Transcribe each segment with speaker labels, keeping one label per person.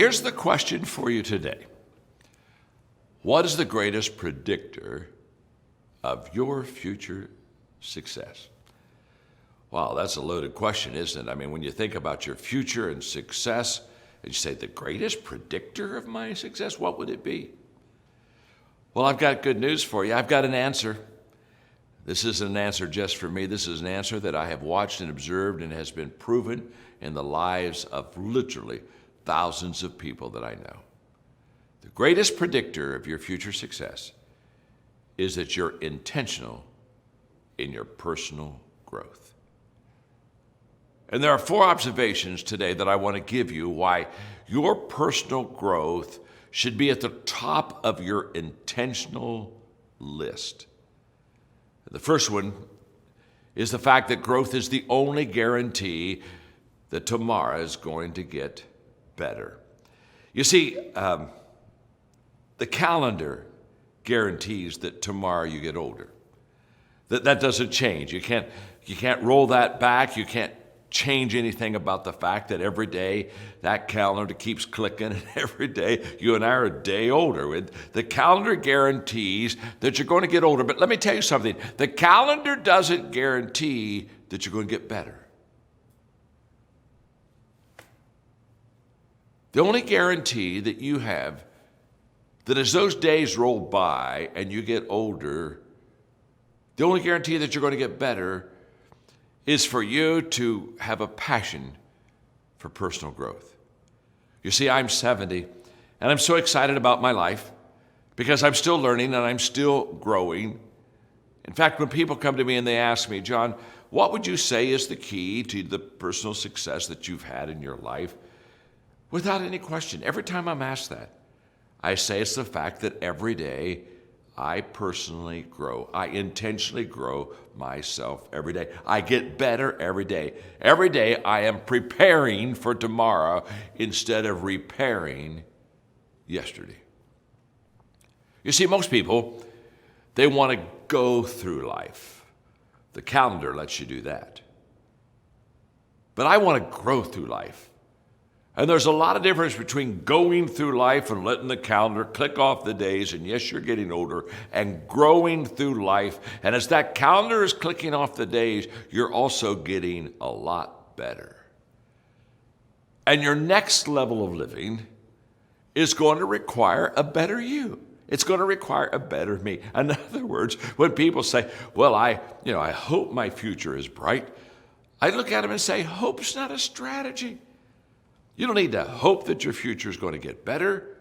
Speaker 1: here's the question for you today. What is the greatest predictor of your future success? Wow, that's a loaded question, isn't it? I mean, when you think about your future and success, and you say, the greatest predictor of my success, what would it be? Well, I've got good news for you. I've got an answer. This isn't an answer just for me. This is an answer that I have watched and observed and has been proven in the lives of literally thousands of people that I know. The greatest predictor of your future success is that you're intentional in your personal growth. And there are 4 observations today that I want to give you why your personal growth should be at the top of your intentional list. The first one is the fact that growth is the only guarantee that tomorrow is going to get better. You see, the calendar guarantees that tomorrow you get older. That doesn't change. You can't roll that back. You can't change anything about the fact that every day that calendar keeps clicking, and every day you and I are a day older. The calendar guarantees that you're going to get older. But let me tell you something. The calendar doesn't guarantee that you're going to get better. The only guarantee that you have that as those days roll by and you get older, the only guarantee that you're going to get better is for you to have a passion for personal growth. You see, I'm 70, and I'm so excited about my life because I'm still learning and I'm still growing. In fact, when people come to me and they ask me, John, what would you say is the key to the personal success that you've had in your life? Without any question, every time I'm asked that, I say it's the fact that every day I personally grow. I intentionally grow myself every day. I get better every day. Every day I am preparing for tomorrow instead of repairing yesterday. You see, most people, they want to go through life. The calendar lets you do that. But I want to grow through life. And there's a lot of difference between going through life and letting the calendar click off the days, and yes, you're getting older, and growing through life. And as that calendar is clicking off the days, you're also getting a lot better. And your next level of living is going to require a better you. It's going to require a better me. In other words, when people say, well, I hope my future is bright, I look at them and say, hope's not a strategy. You don't need to hope that your future is going to get better.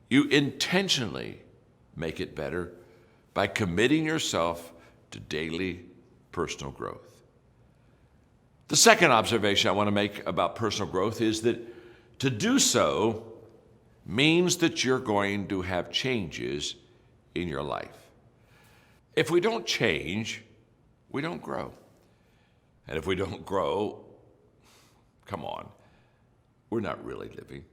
Speaker 1: You intentionally make it better by committing yourself to daily personal growth. The second observation I want to make about personal growth is that to do so means that you're going to have changes in your life. If we don't change, we don't grow. And if we don't grow, come on, we're not really living.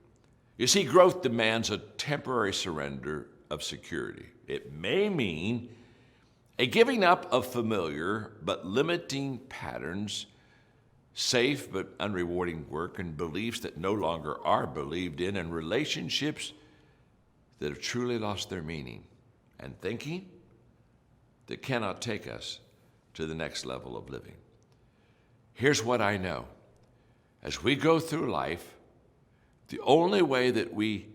Speaker 1: You see, growth demands a temporary surrender of security. It may mean a giving up of familiar but limiting patterns, safe but unrewarding work, and beliefs that no longer are believed in, and relationships that have truly lost their meaning, and thinking that cannot take us to the next level of living. Here's what I know. As we go through life, the only way that we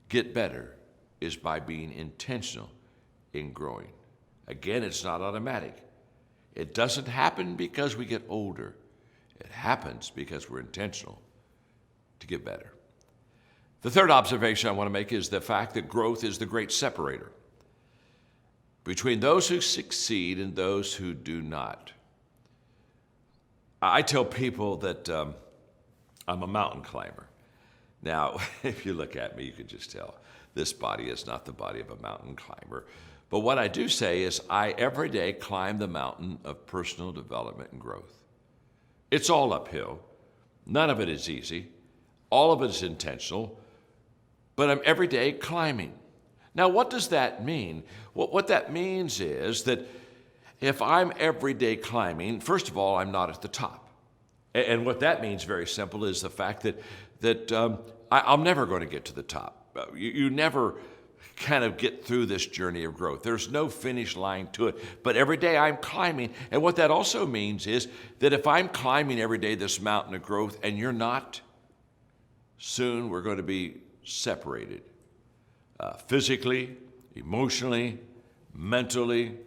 Speaker 1: get better is by being intentional in growing. Again, it's not automatic. It doesn't happen because we get older. It happens because we're intentional to get better. The third observation I want to make is the fact that growth is the great separator between those who succeed and those who do not. I tell people that I'm a mountain climber. Now, if you look at me, you can just tell this body is not the body of a mountain climber. But what I do say is I every day climb the mountain of personal development and growth. It's all uphill. None of it is easy. All of it is intentional. But I'm every day climbing. Now, what does that mean? What that means is that if I'm every day climbing, first of all, I'm not at the top. And what that means, very simple, is the fact that that I'm never going to get to the top. You never kind of get through this journey of growth. There's no finish line to it. But every day I'm climbing. And what that also means is that if I'm climbing every day this mountain of growth and you're not, soon we're going to be separated. Physically, emotionally, mentally,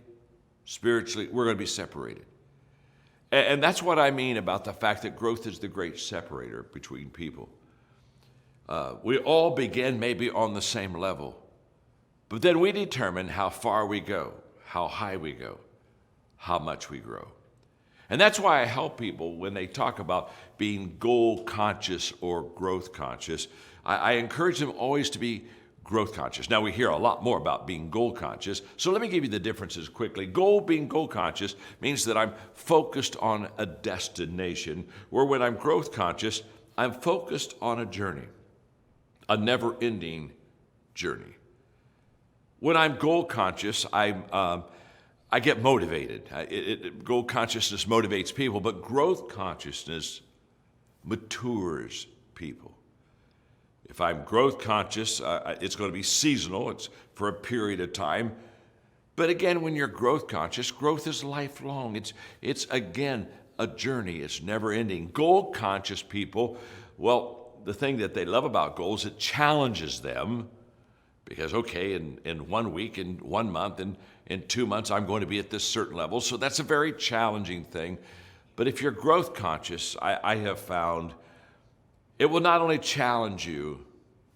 Speaker 1: spiritually, we're going to be separated. And that's what I mean about the fact that growth is the great separator between people. We all begin maybe on the same level, but then we determine how far we go, how high we go, how much we grow. And that's why I help people when they talk about being goal conscious or growth conscious. I encourage them always to be growth conscious. Now, we hear a lot more about being goal conscious, so let me give you the differences quickly. Being goal conscious means that I'm focused on a destination, where when I'm growth conscious, I'm focused on a journey, a never-ending journey. When I'm goal conscious, I get motivated. Goal consciousness motivates people, but growth consciousness matures people. If I'm growth conscious, it's going to be seasonal. It's for a period of time. But again, when you're growth conscious, growth is lifelong. It's again, a journey. It's never ending. Goal conscious people, well, the thing that they love about goals, it challenges them because, okay, in 1 week, in 1 month, in 2 months, I'm going to be at this certain level. So that's a very challenging thing. But if you're growth conscious, I have found it will not only challenge you,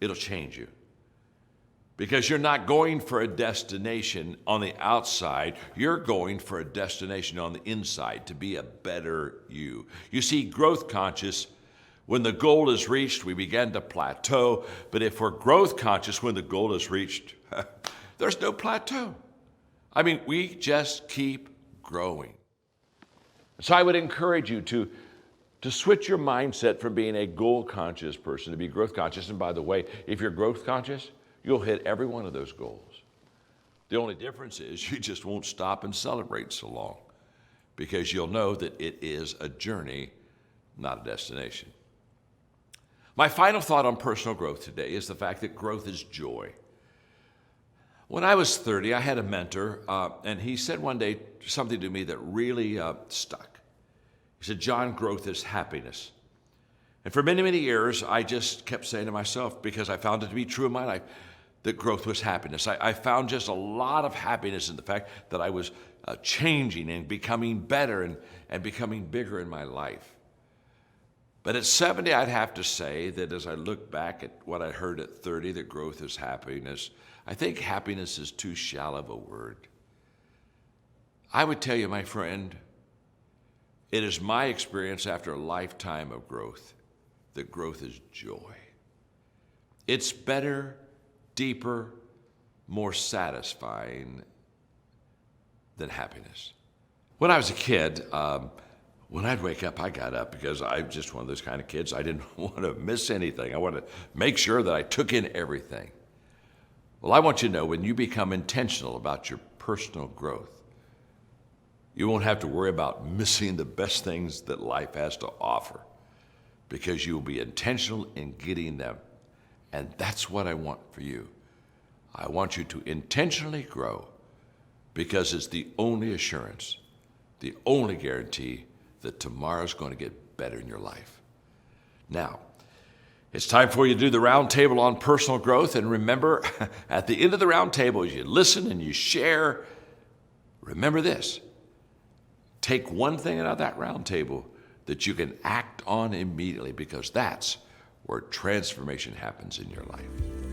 Speaker 1: it'll change you. Because you're not going for a destination on the outside, you're going for a destination on the inside to be a better you. You see, growth conscious, when the goal is reached, we begin to plateau. But if we're growth conscious when the goal is reached, there's no plateau. I mean, we just keep growing. So I would encourage you to switch your mindset from being a goal-conscious person to be growth-conscious. And by the way, if you're growth-conscious, you'll hit every one of those goals. The only difference is you just won't stop and celebrate so long because you'll know that it is a journey, not a destination. My final thought on personal growth today is the fact that growth is joy. When I was 30, I had a mentor, and he said one day something to me that really stuck. He said, John, growth is happiness. And for many, many years, I just kept saying to myself, because I found it to be true in my life, that growth was happiness. I found just a lot of happiness in the fact that I was changing and becoming better and becoming bigger in my life. But at 70, I'd have to say that as I look back at what I heard at 30, that growth is happiness, I think happiness is too shallow of a word. I would tell you, my friend, it is my experience after a lifetime of growth that growth is joy. It's better, deeper, more satisfying than happiness. When I was a kid, when I'd wake up, I got up because I'm just one of those kind of kids. I didn't want to miss anything. I wanted to make sure that I took in everything. Well, I want you to know when you become intentional about your personal growth, you won't have to worry about missing the best things that life has to offer because you'll be intentional in getting them. And that's what I want for you. I want you to intentionally grow because it's the only assurance, the only guarantee that tomorrow's going to get better in your life. Now, it's time for you to do the round table on personal growth. And remember, at the end of the round table, as you listen and you share, remember this. Take one thing out of that round table that you can act on immediately because that's where transformation happens in your life.